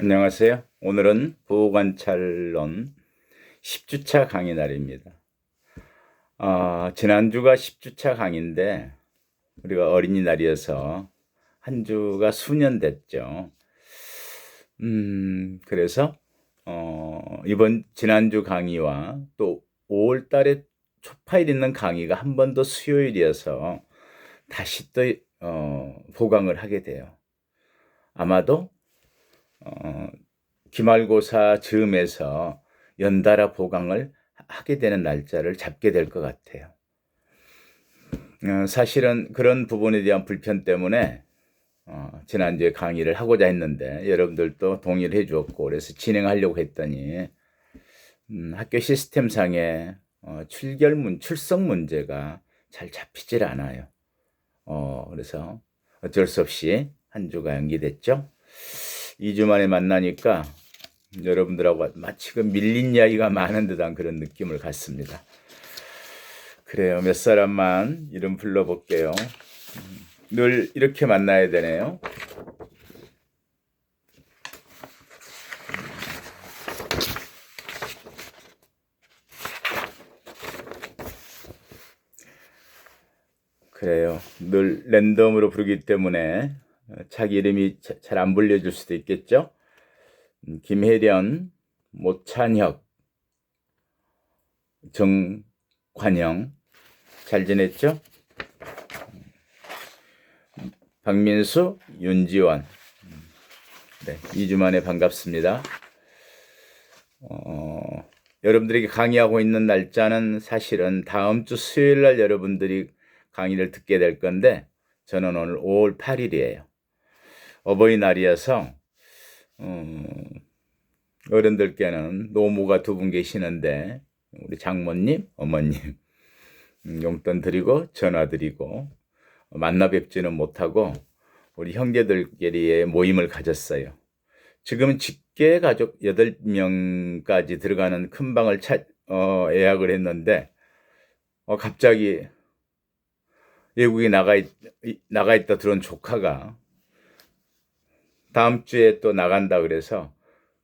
안녕하세요. 오늘은 보호관찰론 10주차 강의 날입니다. 지난주가 10주차 강의인데 우리가 어린이날이어서 한 주가 수년 됐죠. 그래서 이번 지난주 강의와 또 5월 달에 초파일 있는 강의가 한 번 더 수요일이어서 다시 또 보강을 하게 돼요. 아마도 기말고사 즈음에서 연달아 보강을 하게 되는 날짜를 잡게 될 것 같아요. 사실은 그런 부분에 대한 불편 때문에 지난주에 강의를 하고자 했는데 여러분들도 동의를 해주었고 그래서 진행하려고 했더니 학교 시스템상의 출석 문제가 잘 잡히질 않아요. 그래서 어쩔 수 없이 한 주가 연기됐죠. 2주 만에 만나니까 여러분들하고 마치 그 밀린 이야기가 많은 듯한 그런 느낌을 갖습니다. 그래요. 몇 사람만 이름 불러볼게요. 늘 이렇게 만나야 되네요. 그래요. 늘 랜덤으로 부르기 때문에 자기 이름이 잘 안 불려줄 수도 있겠죠. 김혜련, 모찬혁, 정관영 잘 지냈죠? 박민수, 윤지원. 네, 2주 만에 반갑습니다. 여러분들에게 강의하고 있는 날짜는 사실은 다음 주 수요일 날 여러분들이 강의를 듣게 될 건데 저는 오늘 5월 8일이에요. 어버이날이어서 어른들께는 노모가 두 분 계시는데 우리 장모님, 어머님 용돈 드리고 전화 드리고 만나 뵙지는 못하고 우리 형제들끼리의 모임을 가졌어요. 지금은 직계 가족 8명까지 들어가는 큰 방을 예약을 했는데 갑자기 외국에 나가 있다 들어온 조카가 다음 주에 또 나간다 그래서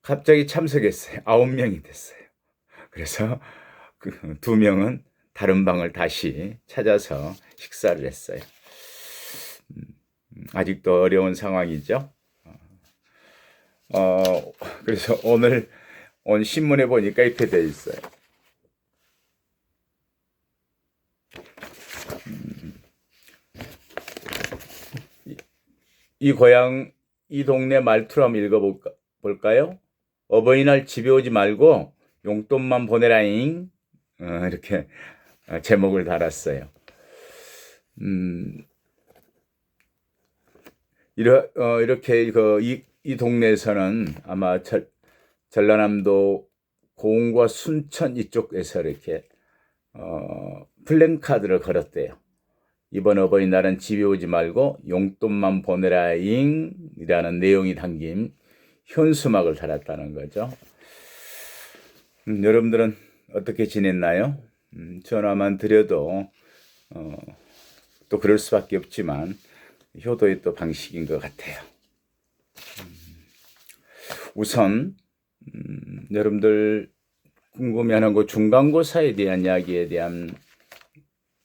갑자기 참석했어요. 9명이 됐어요. 그래서 그 2명은 다른 방을 다시 찾아서 식사를 했어요. 아직도 어려운 상황이죠. 그래서 오늘 신문에 보니까 이렇게 돼 있어요. 이 동네 말투로 한번 읽어볼까요? 어버이날 집에 오지 말고 용돈만 보내라잉. 이렇게 제목을 달았어요. 이렇게 이 동네에서는 아마 전라남도 고흥과 순천 이쪽에서 이렇게 플랜카드를 걸었대요. 이번 어버이날은 집에 오지 말고 용돈만 보내라잉 이라는 내용이 담긴 현수막을 달았다는 거죠. 여러분들은 어떻게 지냈나요? 전화만 드려도 또 그럴 수밖에 없지만 효도의 또 방식인 것 같아요. 우선 여러분들 궁금해하는 그 중간고사에 대한 이야기에 대한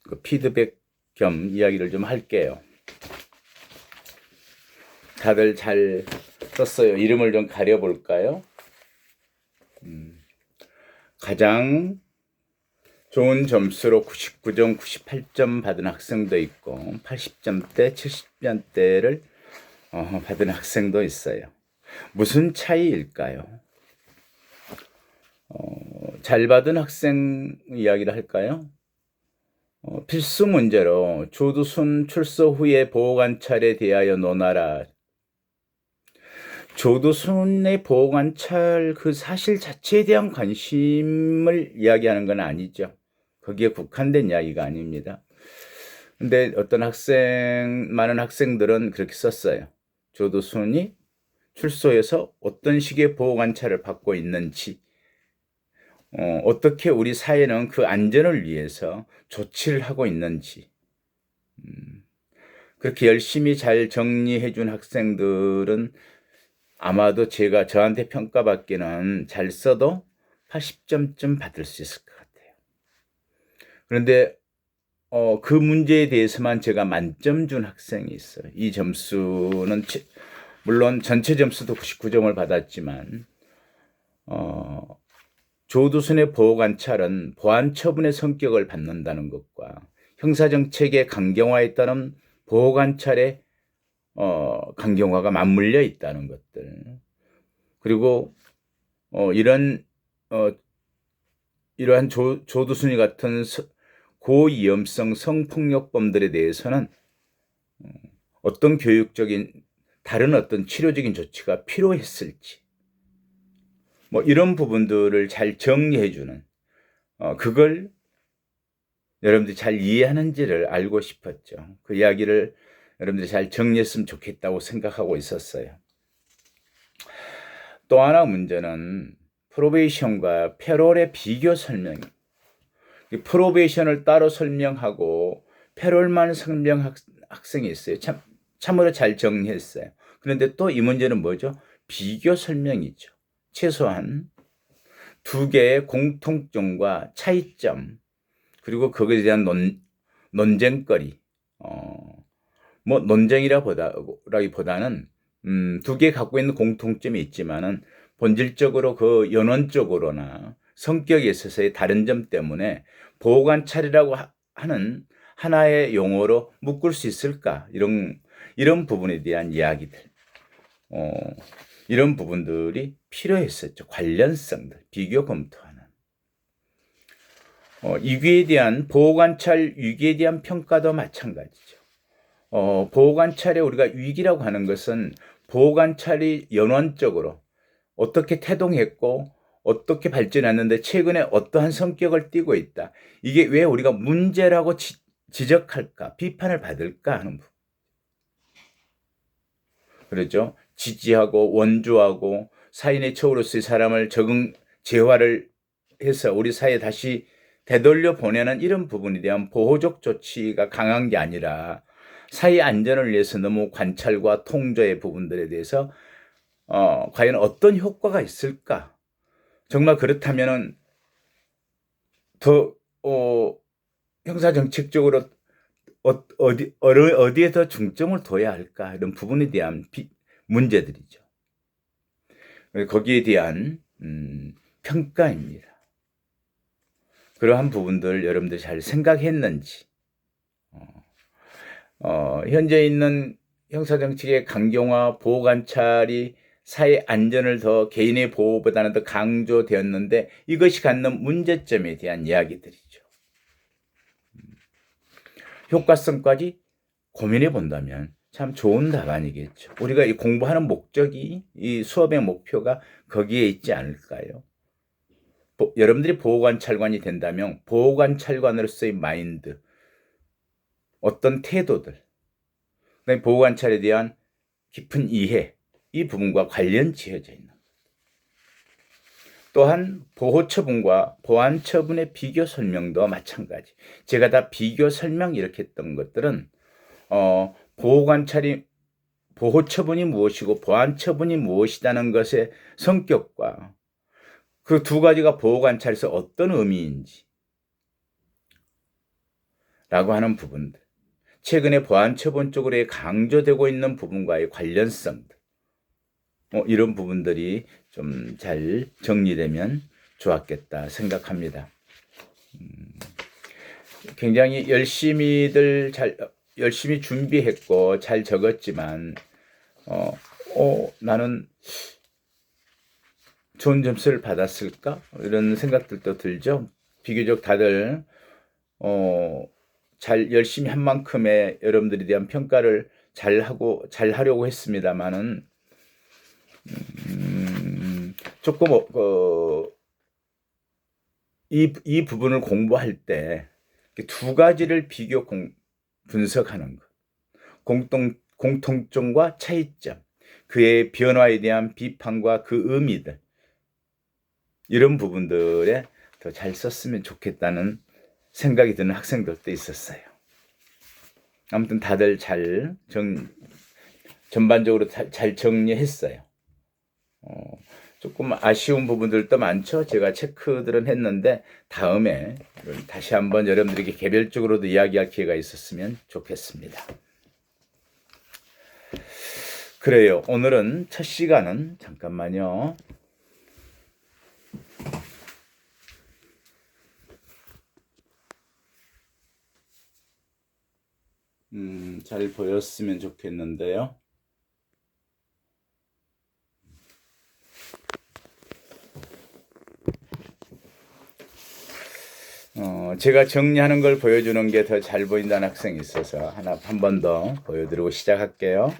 그 피드백 겸 이야기를 좀 할게요. 다들 잘 썼어요. 이름을 좀 가려볼까요? 가장 좋은 점수로 99점, 98점 받은 학생도 있고 80점대, 70점대를 받은 학생도 있어요. 무슨 차이일까요? 잘 받은 학생 이야기를 할까요? 필수 문제로 조두순 출소 후에 보호관찰에 대하여 논하라. 조두순의 보호관찰 그 사실 자체에 대한 관심을 이야기하는 건 아니죠. 거기에 국한된 이야기가 아닙니다. 근데 많은 학생들은 그렇게 썼어요. 조두순이 출소해서 어떤 식의 보호관찰을 받고 있는지, 어떻게 우리 사회는 그 안전을 위해서 조치를 하고 있는지, 그렇게 열심히 잘 정리해 준 학생들은 아마도 제가 저한테 평가받기는 잘 써도 80점쯤 받을 수 있을 것 같아요. 그런데 그 문제에 대해서만 제가 만점 준 학생이 있어요. 이 점수는 물론 전체 점수도 99점을 받았지만 조두순의 보호관찰은 보안 처분의 성격을 받는다는 것과 형사정책의 강경화에 따른 보호관찰의 강경화가 맞물려 있다는 것들, 그리고 이러한 조두순이 같은 고위험성 성폭력범들에 대해서는 어떤 교육적인 다른 어떤 치료적인 조치가 필요했을지, 이런 부분들을 잘 정리해주는 그걸 여러분들이 잘 이해하는지를 알고 싶었죠. 그 이야기를 여러분들이 잘 정리했으면 좋겠다고 생각하고 있었어요. 또 하나 문제는 프로베이션과 패롤의 비교 설명. 프로베이션을 따로 설명하고 패롤만 설명 학생이 있어요. 참으로 잘 정리했어요. 그런데 또 이 문제는 뭐죠? 비교 설명이죠. 최소한 두 개의 공통점과 차이점, 그리고 거기에 대한 논쟁거리, 논쟁이라기보다는 두 개 갖고 있는 공통점이 있지만은 본질적으로 그 연원적으로나 성격에 있어서의 다른 점 때문에 보호관찰이라고 하는 하나의 용어로 묶을 수 있을까? 이런 부분에 대한 이야기들, 이런 부분들이 필요했었죠. 관련성들, 비교 검토하는. 위기에 대한 보호관찰, 위기에 대한 평가도 마찬가지죠. 보호관찰에 우리가 위기라고 하는 것은 보호관찰이 연원적으로 어떻게 태동했고 어떻게 발전했는데 최근에 어떠한 성격을 띠고 있다. 이게 왜 우리가 문제라고 지적할까, 비판을 받을까 하는 부분. 그렇죠? 지지하고 원조하고 사인의 처우로서의 사람을 재활을 해서 우리 사회에 다시 되돌려 보내는 이런 부분에 대한 보호적 조치가 강한 게 아니라 사회 안전을 위해서 너무 관찰과 통제의 부분들에 대해서 과연 어떤 효과가 있을까? 정말 그렇다면은 더 형사정책적으로 어디에 더 중점을 둬야 할까? 이런 부분에 대한 문제들이죠. 거기에 대한 평가입니다. 그러한 부분들 여러분들 잘 생각했는지, 현재 있는 형사정책의 강경화, 보호관찰이 사회 안전을 더 개인의 보호보다는 더 강조되었는데 이것이 갖는 문제점에 대한 이야기들이죠. 효과성까지 고민해 본다면 참 좋은 답안이겠죠. 우리가 이 공부하는 목적이, 이 수업의 목표가 거기에 있지 않을까요? 여러분들이 보호관찰관이 된다면 보호관찰관으로서의 마인드, 어떤 태도들, 보호관찰에 대한 깊은 이해, 이 부분과 관련 지어져 있는 것. 또한 보호처분과 보안처분의 비교 설명도 마찬가지. 제가 다 비교 설명 이렇게 했던 것들은 보호처분이 무엇이고 보안처분이 무엇이라는 것의 성격과 그 두 가지가 보호관찰에서 어떤 의미인지 라고 하는 부분들, 최근에 보안처분 쪽으로 강조되고 있는 부분과의 관련성들, 이런 부분들이 좀 잘 정리되면 좋았겠다 생각합니다. 굉장히 열심히 준비했고 잘 적었지만 나는 좋은 점수를 받았을까? 이런 생각들도 들죠. 비교적 다들 잘 열심히 한 만큼의 여러분들에 대한 평가를 잘 하려고 했습니다만은 조금 이 부분을 공부할 때 두 가지를 비교 분석하는 것, 공통점과 차이점, 그의 변화에 대한 비판과 그 의미들, 이런 부분들에 더 잘 썼으면 좋겠다는 생각이 드는 학생들도 있었어요. 아무튼 다들 전반적으로 잘 정리했어요. 조금 아쉬운 부분들도 많죠. 제가 체크들은 했는데 다음에 다시 한번 여러분들에게 개별적으로도 이야기할 기회가 있었으면 좋겠습니다. 그래요. 오늘은 첫 시간은 잠깐만요. 잘 보였으면 좋겠는데요. 제가 정리하는 걸 보여주는 게 더 잘 보인다는 학생이 있어서 한 번 더 보여드리고 시작할게요.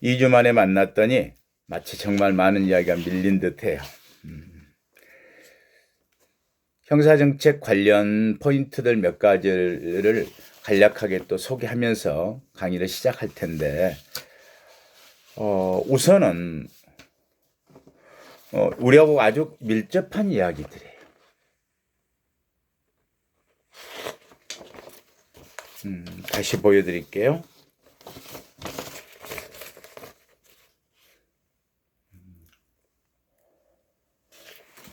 이 주 만에 만났더니 마치 정말 많은 이야기가 밀린 듯해요. 형사정책 관련 포인트들 몇 가지를 간략하게 또 소개하면서 강의를 시작할 텐데 우선은 우리하고 아주 밀접한 이야기들이에요. 다시 보여드릴게요.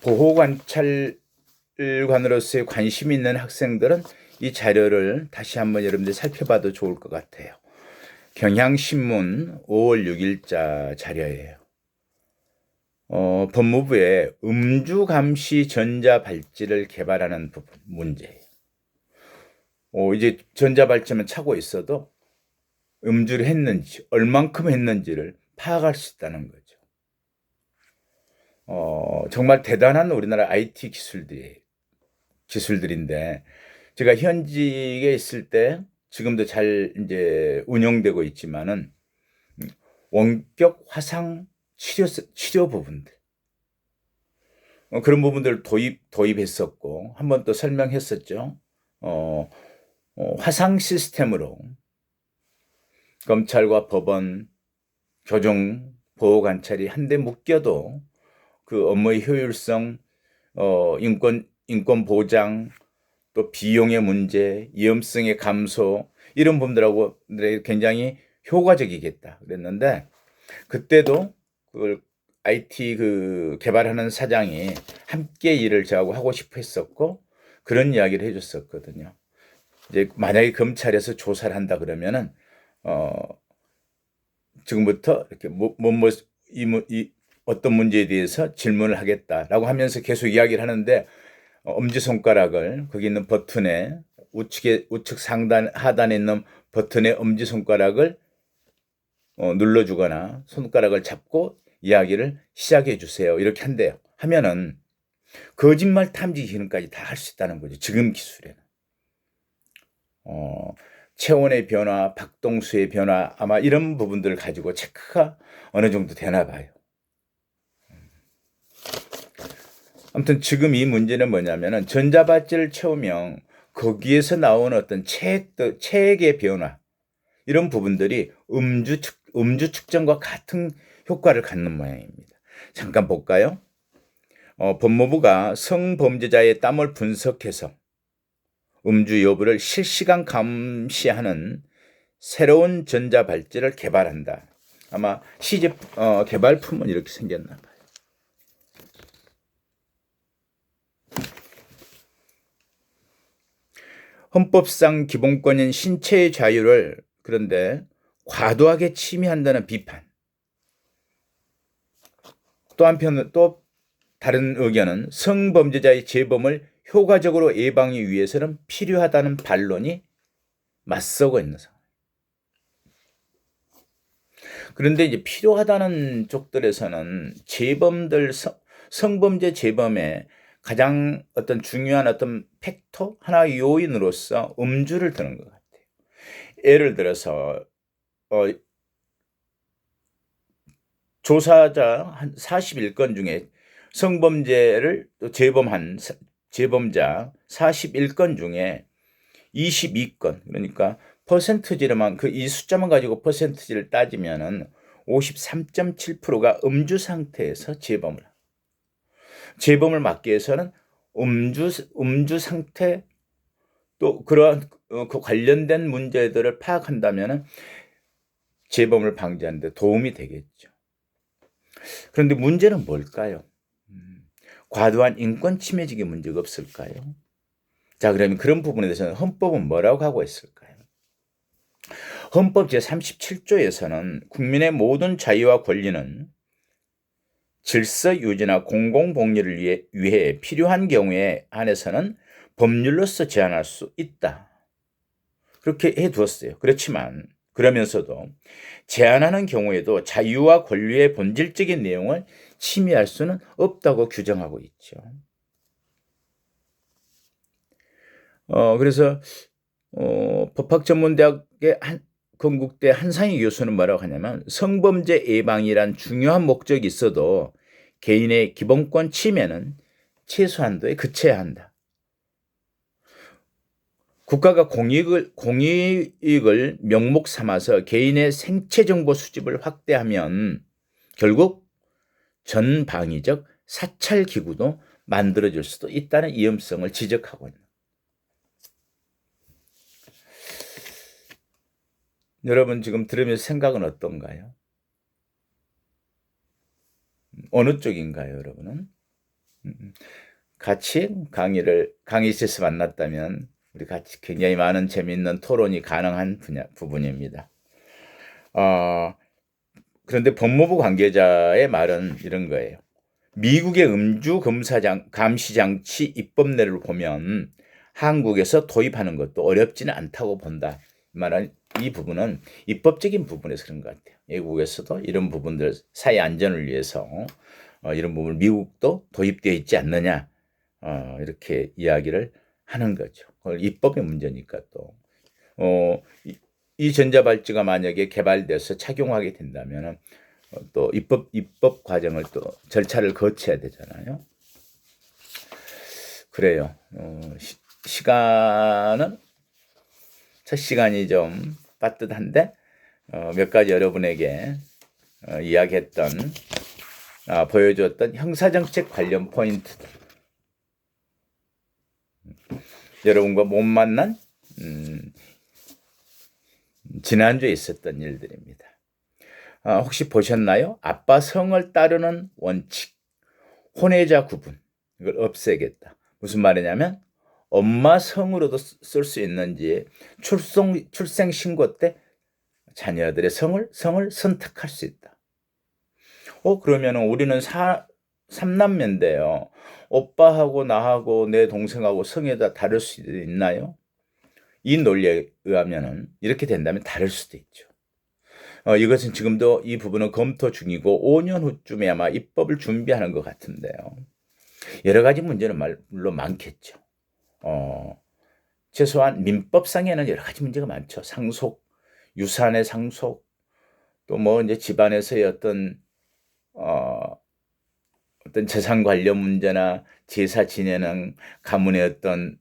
보호관찰관으로서의 관심 있는 학생들은 이 자료를 다시 한번 여러분들 살펴봐도 좋을 것 같아요. 경향신문 5월 6일자 자료예요. 법무부의 음주감시 전자발찌를 개발하는 부분 문제예요. 이제 전자발찌만 차고 있어도 음주를 했는지 얼만큼 했는지를 파악할 수 있다는 거죠. 정말 대단한 우리나라 IT 기술들인데 제가 현직에 있을 때 지금도 잘 이제 운영되고 있지만은 원격 화상 치료 부분들 그런 부분들을 도입했었고 한 번 또 설명했었죠. 화상 시스템으로 검찰과 법원, 교정, 보호관찰이 한데 묶여도 그 업무의 효율성, 인권 보장, 또 비용의 문제, 위험성의 감소 이런 부분들하고 굉장히 효과적이겠다 그랬는데 그때도 그걸 IT 개발하는 사장이 함께 일을 저하고 하고 싶어 했었고 그런 이야기를 해줬었거든요. 이제 만약에 검찰에서 조사를 한다 그러면은 지금부터 이렇게 어떤 문제에 대해서 질문을 하겠다라고 하면서 계속 이야기를 하는데 엄지손가락을 거기 있는 버튼에 우측 상단 하단에 있는 버튼에 엄지손가락을 눌러주거나 손가락을 잡고 이야기를 시작해 주세요. 이렇게 한대요. 하면은 거짓말 탐지 기능까지 다 할 수 있다는 거죠. 지금 기술에는. 체온의 변화, 박동수의 변화 아마 이런 부분들을 가지고 체크가 어느 정도 되나 봐요. 아무튼 지금 이 문제는 뭐냐면은 전자발찌를 채우면 거기에서 나오는 어떤 체액의 변화 이런 부분들이 음주 측정과 같은 효과를 갖는 모양입니다. 잠깐 볼까요? 법무부가 성범죄자의 땀을 분석해서 음주 여부를 실시간 감시하는 새로운 전자발찌를 개발한다. 아마 개발품은 이렇게 생겼나 봐요. 헌법상 기본권인 신체의 자유를 그런데 과도하게 침해한다는 비판. 또 한편 또 다른 의견은 성범죄자의 재범을 효과적으로 예방하기 위해서는 필요하다는 반론이 맞서고 있는 상황. 그런데 이제 필요하다는 쪽들에서는 성범죄 재범의 가장 어떤 중요한 어떤 팩터 하나의 요인으로서 음주를 드는 것 같아요. 예를 들어서 조사자 한 41건 중에 성범죄를 재범한 재범자 41건 중에 22건 그러니까 퍼센트지로만 이 숫자만 가지고 퍼센트지를 따지면은 53.7%가 음주 상태에서 재범을 막기 위해서는 음주 상태 또 그러한 그 관련된 문제들을 파악한다면 재범을 방지하는 데 도움이 되겠죠. 그런데 문제는 뭘까요? 과도한 인권 침해직의 문제가 없을까요? 자, 그러면 그런 부분에 대해서는 헌법은 뭐라고 하고 있을까요? 헌법 제37조에서는 국민의 모든 자유와 권리는 질서 유지나 공공복리를 위해 필요한 경우에 한해서는 법률로서 제한할 수 있다. 그렇게 해두었어요. 그렇지만 그러면서도 제한하는 경우에도 자유와 권리의 본질적인 내용을 침해할 수는 없다고 규정하고 있죠. 그래서 법학전문대학의 건국대 한상희 교수는 뭐라고 하냐면 성범죄 예방이란 중요한 목적이 있어도 개인의 기본권 침해는 최소한도에 그쳐야 한다. 국가가 공익을 명목 삼아서 개인의 생체 정보 수집을 확대하면 결국 전방위적 사찰 기구도 만들어질 수도 있다는 위험성을 지적하고 있는. 여러분 지금 들으면서 생각은 어떤가요? 어느 쪽인가요, 여러분은? 같이 강의실에서 만났다면 우리 같이 굉장히 많은 재미있는 토론이 가능한 부분입니다. 그런데 법무부 관계자의 말은 이런 거예요. 미국의 음주 감시 장치 입법례를 보면 한국에서 도입하는 것도 어렵지는 않다고 본다. 말한 이 부분은 입법적인 부분에서 그런 것 같아요. 외국에서도 이런 부분들 사회 안전을 위해서 이런 부분 미국도 도입되어 있지 않느냐 이렇게 이야기를 하는 거죠. 입법의 문제니까 또 이 전자발찌가 만약에 개발돼서 착용하게 된다면 또 입법 과정을 또 절차를 거쳐야 되잖아요. 그래요. 시간은 첫 시간이 좀 빠듯한데 몇 가지 여러분에게 이야기했던 보여줬던 형사정책 관련 포인트들 여러분과 못 만난 지난주에 있었던 일들입니다. 혹시 보셨나요? 아빠 성을 따르는 원칙, 혼외자 구분 이걸 없애겠다. 무슨 말이냐면 엄마 성으로도 쓸 수 있는지 출생 신고 때 자녀들의 성을 선택할 수 있다. 그러면 우리는 3남매인데요. 오빠하고 나하고 내 동생하고 성에 다 다를 수 있나요? 이 논리에 의하면 이렇게 된다면 다를 수도 있죠. 이것은 지금도 이 부분은 검토 중이고 5년 후쯤에 아마 입법을 준비하는 것 같은데요. 여러 가지 문제는 물론 많겠죠. 최소한 민법상에는 여러 가지 문제가 많죠. 상속, 유산의 상속, 또 뭐 이제 집안에서의 어떤 재산 관련 문제나 제사 지내는 가문의 어떤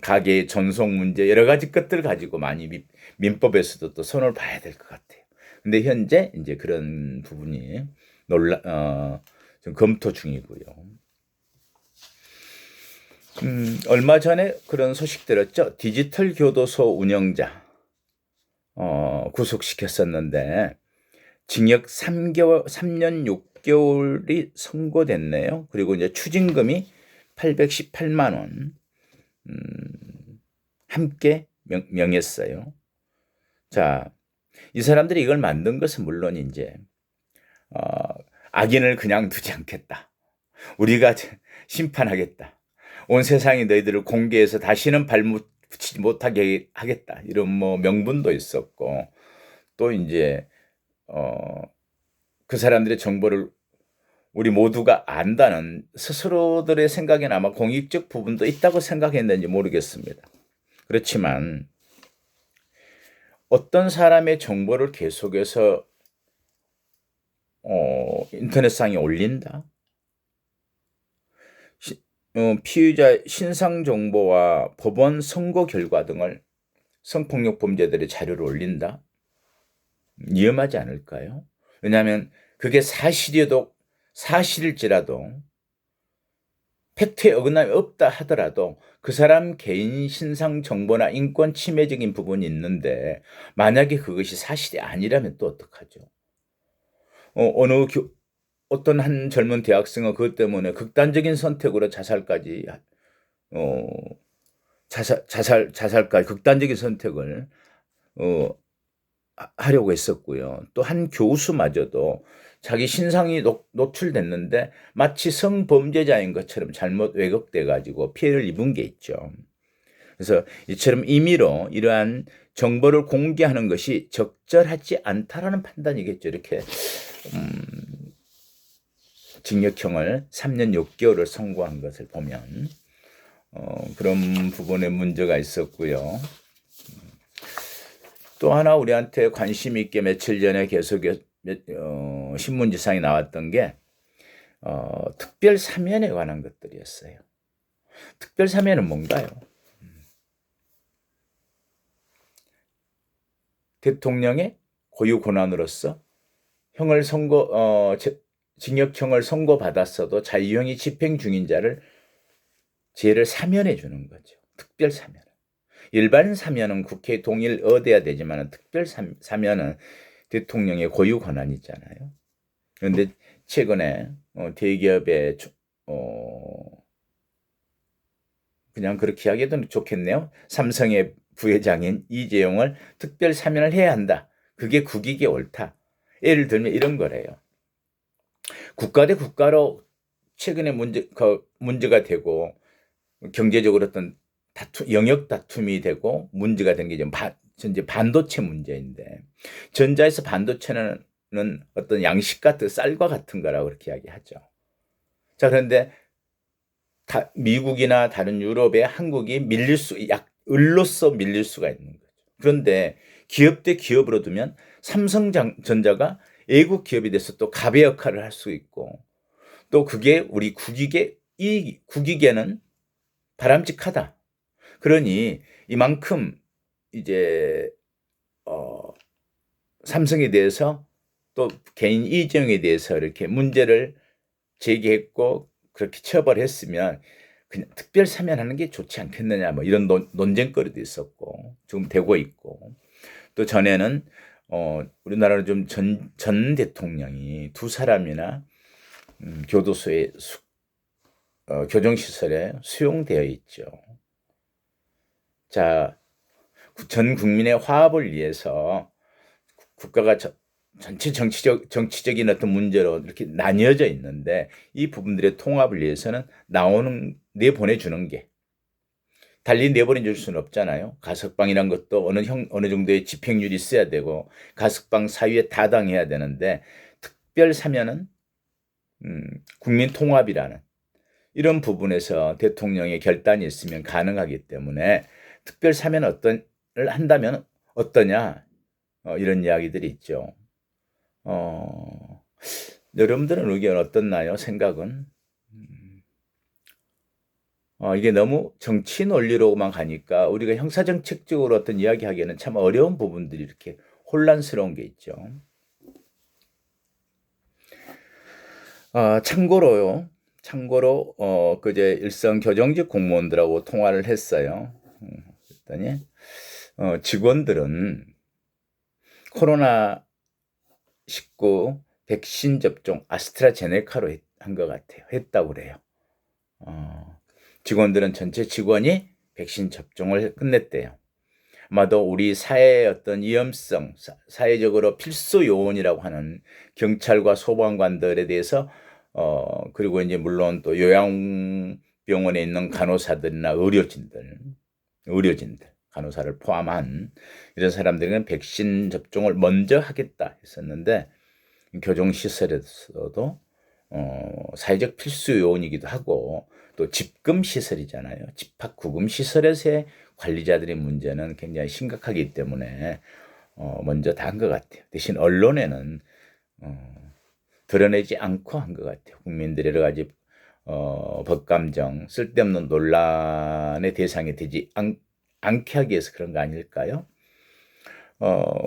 가계의 전속 문제 여러 가지 것들 가지고 많이 민법에서도 또 손을 봐야 될 것 같아요. 근데 현재 이제 그런 부분이 좀 검토 중이고요. 얼마 전에 그런 소식 들었죠. 디지털 교도소 운영자 구속시켰었는데 징역 3년 6개월이 선고됐네요. 그리고 이제 추징금이 818만 원 함께 명했어요. 자, 이 사람들이 이걸 만든 것은 물론 이제 악인을 그냥 두지 않겠다. 우리가 심판하겠다. 온 세상이 너희들을 공개해서 다시는 발붙이지 못하게 하겠다. 이런 뭐 명분도 있었고 또 이제 그 사람들의 정보를 우리 모두가 안다는 스스로들의 생각에는 아마 공익적 부분도 있다고 생각했는지 모르겠습니다. 그렇지만 어떤 사람의 정보를 계속해서 인터넷상에 올린다? 피의자 신상 정보와 법원 선고 결과 등을 성폭력 범죄들의 자료를 올린다? 위험하지 않을까요? 왜냐하면 그게 사실일지라도 팩트에 어긋남이 없다 하더라도 그 사람 개인 신상 정보나 인권 침해적인 부분이 있는데 만약에 그것이 사실이 아니라면 또 어떡하죠? 어느 어떤 한 젊은 대학생은 그것 때문에 극단적인 선택으로 자살까지 어 자살까지 극단적인 선택을 어 하려고 했었고요. 또 한 교수마저도 자기 신상이 노출됐는데 마치 성범죄자인 것처럼 잘못 왜곡돼 가지고 피해를 입은 게 있죠. 그래서 이처럼 임의로 이러한 정보를 공개하는 것이 적절하지 않다라는 판단이겠죠. 이렇게 징역형을 3년 6개월을 선고한 것을 보면 그런 부분에 문제가 있었고요. 또 하나 우리한테 관심 있게 며칠 전에 계속 신문지상에 나왔던 게 특별 사면에 관한 것들이었어요. 특별 사면은 뭔가요? 대통령의 고유 권한으로서 징역형을 선고받았어도 자유형이 집행 중인 자를 죄를 사면해 주는 거죠. 특별 사면. 일반 사면은 국회 동의를 얻어야 되지만 특별 사면은 대통령의 고유 권한이잖아요. 그런데 최근에 대기업의 그냥 그렇게 하기도 좋겠네요. 삼성의 부회장인 이재용을 특별 사면을 해야 한다. 그게 국익에 옳다. 예를 들면 이런 거래요. 국가 대 국가로 최근에 문제가 되고 경제적으로 어떤 영역 다툼이 되고 문제가 된 게 현재 반도체 문제인데 전자에서 반도체는 어떤 양식 같은 쌀과 같은 거라고 그렇게 이야기하죠. 자, 그런데 미국이나 다른 유럽에 한국이 을로서 밀릴 수가 있는 거죠. 그런데 기업 대 기업으로 두면 삼성전자가 애국 기업이 돼서 또 갑의 역할을 할 수 있고 또 그게 우리 국익에는 바람직하다. 그러니 이만큼 이제 삼성에 대해서 또 개인 이재용에 대해서 이렇게 문제를 제기했고 그렇게 처벌했으면 그냥 특별 사면하는 게 좋지 않겠느냐 뭐 이런 논쟁거리도 있었고 지금 되고 있고 또 전에는 우리나라는 좀 전 대통령이 두 사람이나 교도소에 교정시설에 수용되어 있죠. 자, 전 국민의 화합을 위해서 국가가 전체 정치적인 어떤 문제로 이렇게 나뉘어져 있는데 이 부분들의 통합을 위해서는 내보내주는 게 달리 내보내줄 수는 없잖아요. 가석방이란 것도 어느 정도의 집행률이 있어야 되고 가석방 사유에 타당해야 되는데 특별 사면은 국민 통합이라는 이런 부분에서 대통령의 결단이 있으면 가능하기 때문에 특별 사면 한다면 어떠냐 이런 이야기들이 있죠. 여러분들은 의견 어떻나요? 생각은? 이게 너무 정치 논리로만 가니까 우리가 형사정책적으로 어떤 이야기하기에는 참 어려운 부분들이 이렇게 혼란스러운 게 있죠. 참고로 그제 일선 교정직 공무원들하고 통화를 했어요. 그랬더니 직원들은 코로나19 백신 접종 아스트라제네카로 한 것 같아요. 했다고 그래요. 직원들은 전체 직원이 백신 접종을 끝냈대요. 아마도 우리 사회의 어떤 위험성, 사회적으로 필수 요원이라고 하는 경찰과 소방관들에 대해서 그리고 이제 물론 또 요양병원에 있는 간호사들이나 의료진들, 간호사를 포함한 이런 사람들은 백신 접종을 먼저 하겠다 했었는데 교정시설에서도 사회적 필수 요원이기도 하고 또 집금 시설이잖아요. 집합 구금 시설에서의 관리자들의 문제는 굉장히 심각하기 때문에 먼저 다 한 것 같아요. 대신 언론에는 드러내지 않고 한 것 같아요. 국민들의 여러 가지 법감정, 쓸데없는 논란의 대상이 되지 않게 하기 위해서 그런 거 아닐까요?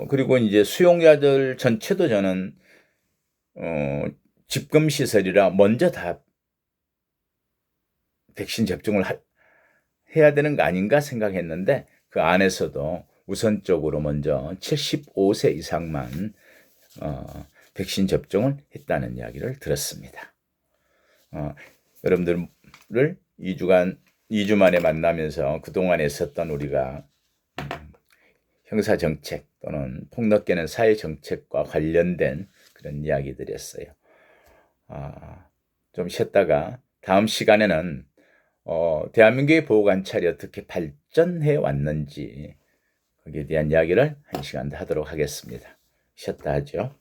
그리고 이제 수용자들 전체도 저는 집금 시설이라 먼저 다 백신 접종을 해야 되는 거 아닌가 생각했는데 그 안에서도 우선적으로 먼저 75세 이상만 백신 접종을 했다는 이야기를 들었습니다. 여러분들을 2주 만에 만나면서 그동안에 있었던 우리가 형사정책 또는 폭넓게는 사회정책과 관련된 그런 이야기들이었어요. 좀 쉬었다가 다음 시간에는 대한민국의 보호관찰이 어떻게 발전해 왔는지 거기에 대한 이야기를 한 시간 더 하도록 하겠습니다. 쉬었다 하죠.